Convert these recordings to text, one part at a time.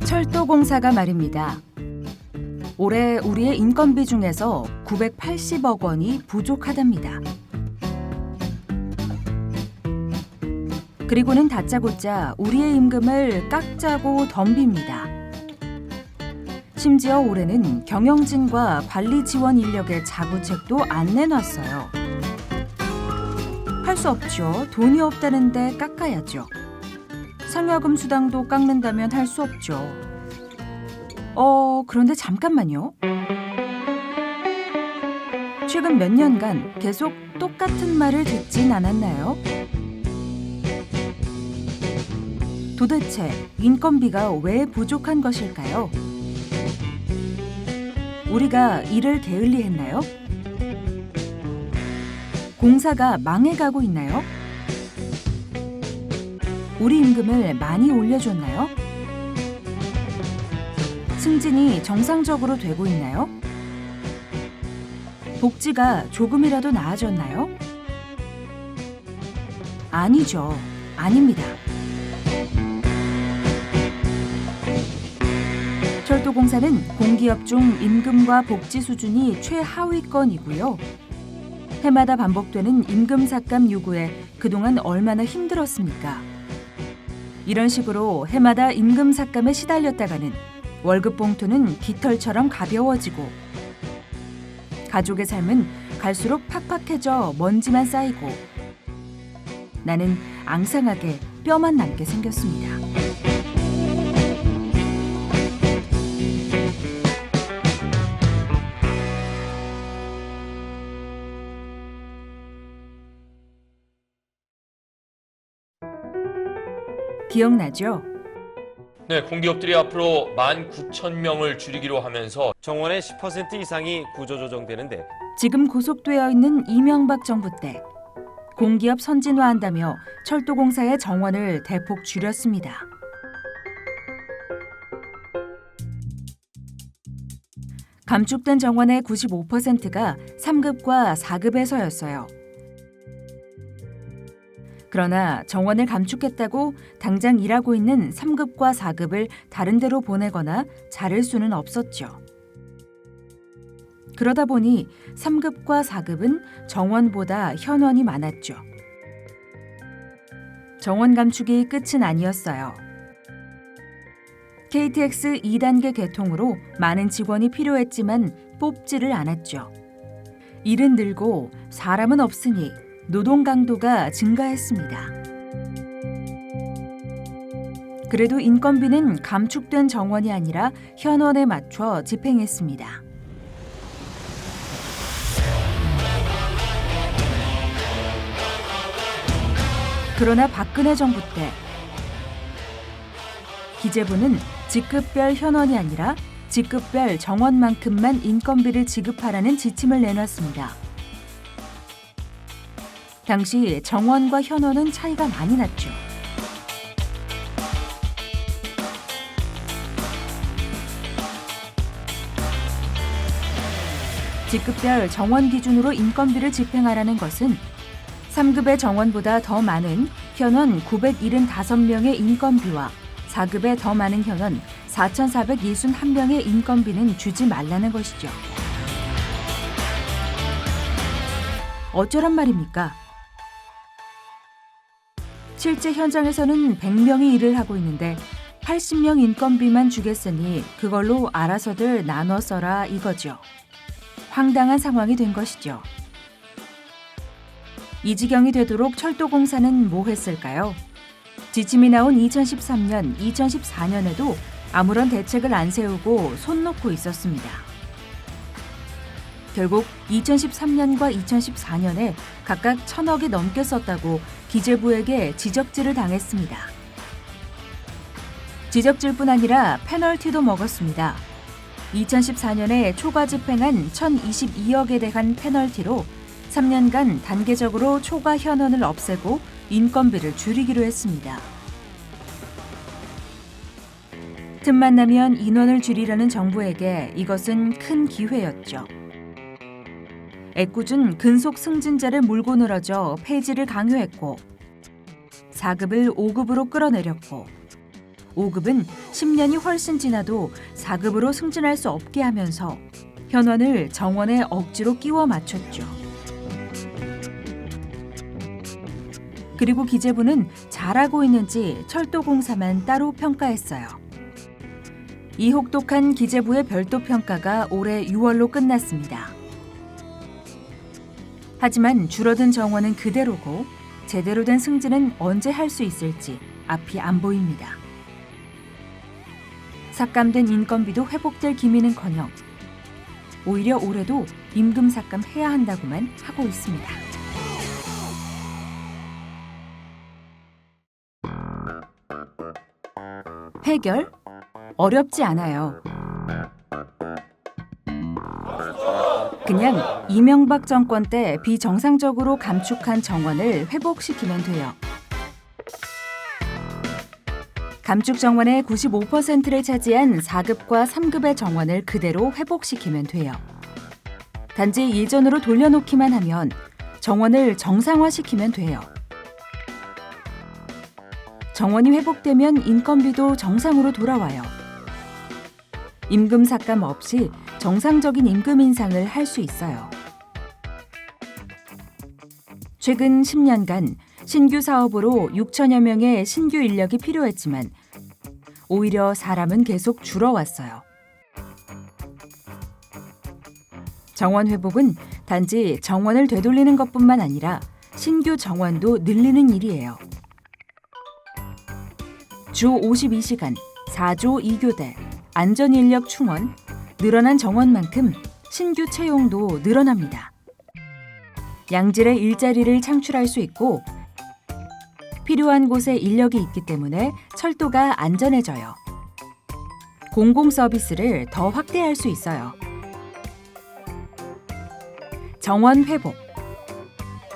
철도공사가 말입니다. 올해 우리의 인건비 중에서 980억 원이 부족하답니다. 그리고는 다짜고짜 우리의 임금을 깎자고 덤빕니다. 심지어 올해는 경영진과 관리 지원 인력의 자구책도 안 내놨어요. 할 수 없죠. 돈이 없다는데 깎아야죠. 상여금 수당도 깎는다면 할 수 없죠. 그런데 잠깐만요. 최근 몇 년간 계속 똑같은 말을 듣진 않았나요? 도대체 인건비가 왜 부족한 것일까요? 우리가 이를 게을리했나요? 공사가 망해가고 있나요? 우리 임금을 많이 올려줬나요? 승진이 정상적으로 되고 있나요? 복지가 조금이라도 나아졌나요? 아니죠. 아닙니다. 철도공사는 공기업 중 임금과 복지 수준이 최하위권이고요. 해마다 반복되는 임금 삭감 요구에 그동안 얼마나 힘들었습니까? 이런 식으로 해마다 임금 삭감에 시달렸다가는 월급 봉투는 깃털처럼 가벼워지고 가족의 삶은 갈수록 팍팍해져 먼지만 쌓이고 나는 앙상하게 뼈만 남게 생겼습니다. 기억나죠? 네, 공기업들이 앞으로 19,000명을 줄이기로 하면서 정원의 10% 이상이 구조조정되는데 지금 구속되어 있는 이명박 정부 때 공기업 선진화한다며 철도공사의 정원을 대폭 줄였습니다. 감축된 정원의 95%가 3급과 4급에서였어요. 그러나 정원을 감축했다고 당장 일하고 있는 3급과 4급을 다른 데로 보내거나 자를 수는 없었죠. 그러다 보니 3급과 4급은 정원보다 현원이 많았죠. 정원 감축이 끝은 아니었어요. KTX 2단계 개통으로 많은 직원이 필요했지만 뽑지를 않았죠. 일은 늘고 사람은 없으니 노동 강도가 증가했습니다. 그래도 인건비는 감축된 정원이 아니라 현원에 맞춰 집행했습니다. 그러나 박근혜 정부 때 기재부는 직급별 현원이 아니라 직급별 정원만큼만 인건비를 지급하라는 지침을 내놨습니다. 당시 정원과 현원은 차이가 많이 났죠. 직급별 정원 기준으로 인건비를 집행하라는 것은 3급의 정원보다 더 많은 현원 975명의 인건비와 4급의 더 많은 현원 4,461명의 인건비는 주지 말라는 것이죠. 어쩌란 말입니까? 실제 현장에서는 100명이 일을 하고 있는데 80명 인건비만 주겠으니 그걸로 알아서들 나눠 써라 이거죠. 황당한 상황이 된 것이죠. 이 지경이 되도록 철도공사는 뭐 했을까요? 지침이 나온 2013년, 2014년에도 아무런 대책을 안 세우고 손 놓고 있었습니다. 결국 2013년과 2014년에 각각 1,000억이 넘게 썼다고 기재부에게 지적질을 당했습니다. 지적질뿐 아니라 페널티도 먹었습니다. 2014년에 초과 집행한 1,022억에 대한 페널티로 3년간 단계적으로 초과 현원을 없애고 인건비를 줄이기로 했습니다. 틈만 나면 인원을 줄이려는 정부에게 이것은 큰 기회였죠. 애꿎은 근속 승진자를 물고 늘어져 폐지를 강요했고 4급을 5급으로 끌어내렸고 5급은 10년이 훨씬 지나도 4급으로 승진할 수 없게 하면서 현원을 정원에 억지로 끼워 맞췄죠. 그리고 기재부는 잘하고 있는지 철도공사만 따로 평가했어요. 이 혹독한 기재부의 별도 평가가 올해 6월로 끝났습니다. 하지만 줄어든 정원은 그대로고 제대로 된 승진은 언제 할 수 있을지 앞이 안 보입니다. 삭감된 인건비도 회복될 기미는커녕 오히려 올해도 임금 삭감해야 한다고만 하고 있습니다. 해결? 어렵지 않아요. 그냥 이명박 정권 때 비정상적으로 감축한 정원을 회복시키면 돼요. 감축 정원의 95%를 차지한 4급과 3급의 정원을 그대로 회복시키면 돼요. 단지 예전으로 돌려놓기만 하면 정원을 정상화시키면 돼요. 정원이 회복되면 인건비도 정상으로 돌아와요. 임금 삭감 없이 정상적인 임금 인상을 할 수 있어요. 최근 10년간 신규 사업으로 6천여 명의 신규 인력이 필요했지만 오히려 사람은 계속 줄어왔어요. 정원 회복은 단지 정원을 되돌리는 것뿐만 아니라 신규 정원도 늘리는 일이에요. 주 52시간, 4조 2교대, 안전인력 충원, 늘어난 정원만큼 신규 채용도 늘어납니다. 양질의 일자리를 창출할 수 있고 필요한 곳에 인력이 있기 때문에 철도가 안전해져요. 공공 서비스를 더 확대할 수 있어요. 정원 회복.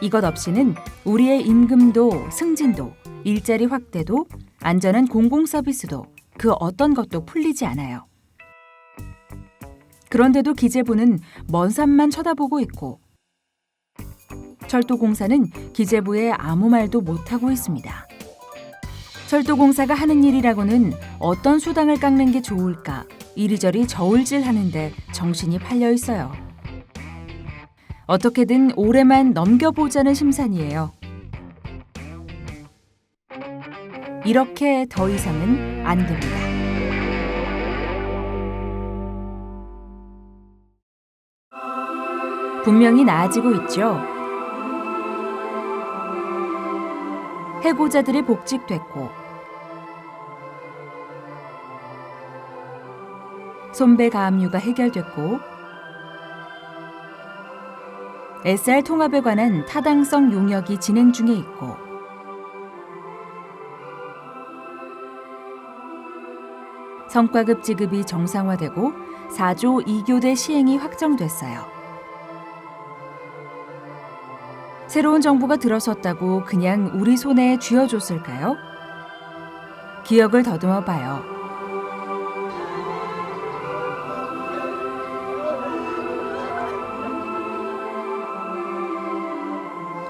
이것 없이는 우리의 임금도 승진도 일자리 확대도 안전한 공공 서비스도 그 어떤 것도 풀리지 않아요. 그런데도 기재부는 먼 산만 쳐다보고 있고 철도공사는 기재부에 아무 말도 못하고 있습니다. 철도공사가 하는 일이라고는 어떤 수당을 깎는 게 좋을까 이리저리 저울질하는데 정신이 팔려 있어요. 어떻게든 올해만 넘겨보자는 심산이에요. 이렇게 더 이상은 안 됩니다. 분명히 나아지고 있죠. 해고자들이 복직됐고 손배 가압류가 해결됐고 SR 통합에 관한 타당성 용역이 진행 중에 있고 성과급 지급이 정상화되고 4조 2교대 시행이 확정됐어요. 새로운 정부가 들어섰다고 그냥 우리 손에 쥐어줬을까요? 기억을 더듬어 봐요.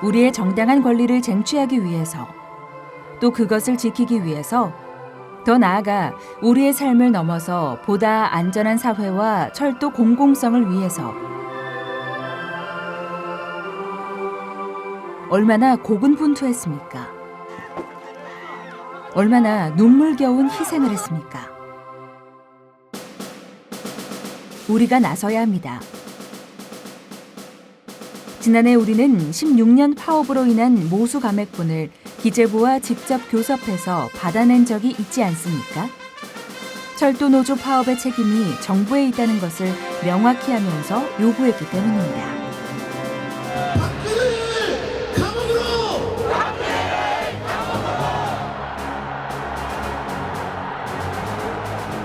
우리의 정당한 권리를 쟁취하기 위해서 또 그것을 지키기 위해서 더 나아가 우리의 삶을 넘어서 보다 안전한 사회와 철도 공공성을 위해서 얼마나 고군분투했습니까? 얼마나 눈물겨운 희생을 했습니까? 우리가 나서야 합니다. 지난해 우리는 16년 파업으로 인한 모수 감액분을 기재부와 직접 교섭해서 받아낸 적이 있지 않습니까? 철도노조 파업의 책임이 정부에 있다는 것을 명확히 하면서 요구했기 때문입니다.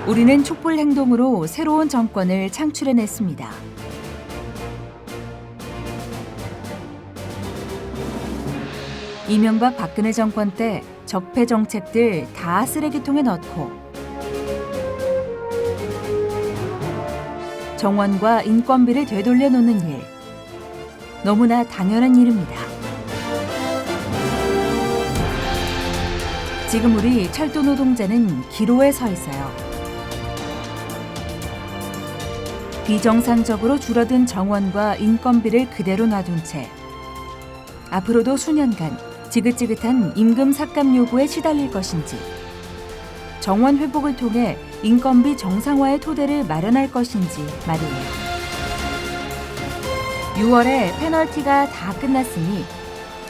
우리는 촛불 행동으로 새로운 정권을 창출해냈습니다. 이명박 박근혜 정권 때 적폐 정책들 다 쓰레기통에 넣고 정원과 인건비를 되돌려 놓는 일, 너무나 당연한 일입니다. 지금 우리 철도 노동자는 기로에 서 있어요. 비정상적으로 줄어든 정원과 인건비를 그대로 놔둔 채 앞으로도 수년간 지긋지긋한 임금 삭감 요구에 시달릴 것인지, 정원 회복을 통해 인건비 정상화의 토대를 마련할 것인지 말이에요. 6월에 페널티가 다 끝났으니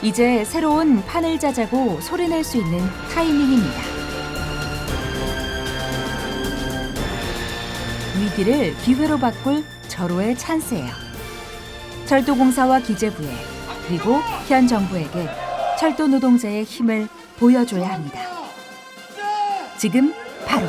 이제 새로운 판을 짜자고 소리낼 수 있는 타이밍입니다. 위기를 기회로 바꿀 절호의 찬스예요. 철도공사와 기재부에, 그리고 현 정부에게 철도 노동자의 힘을 보여줘야 합니다. 지금 바로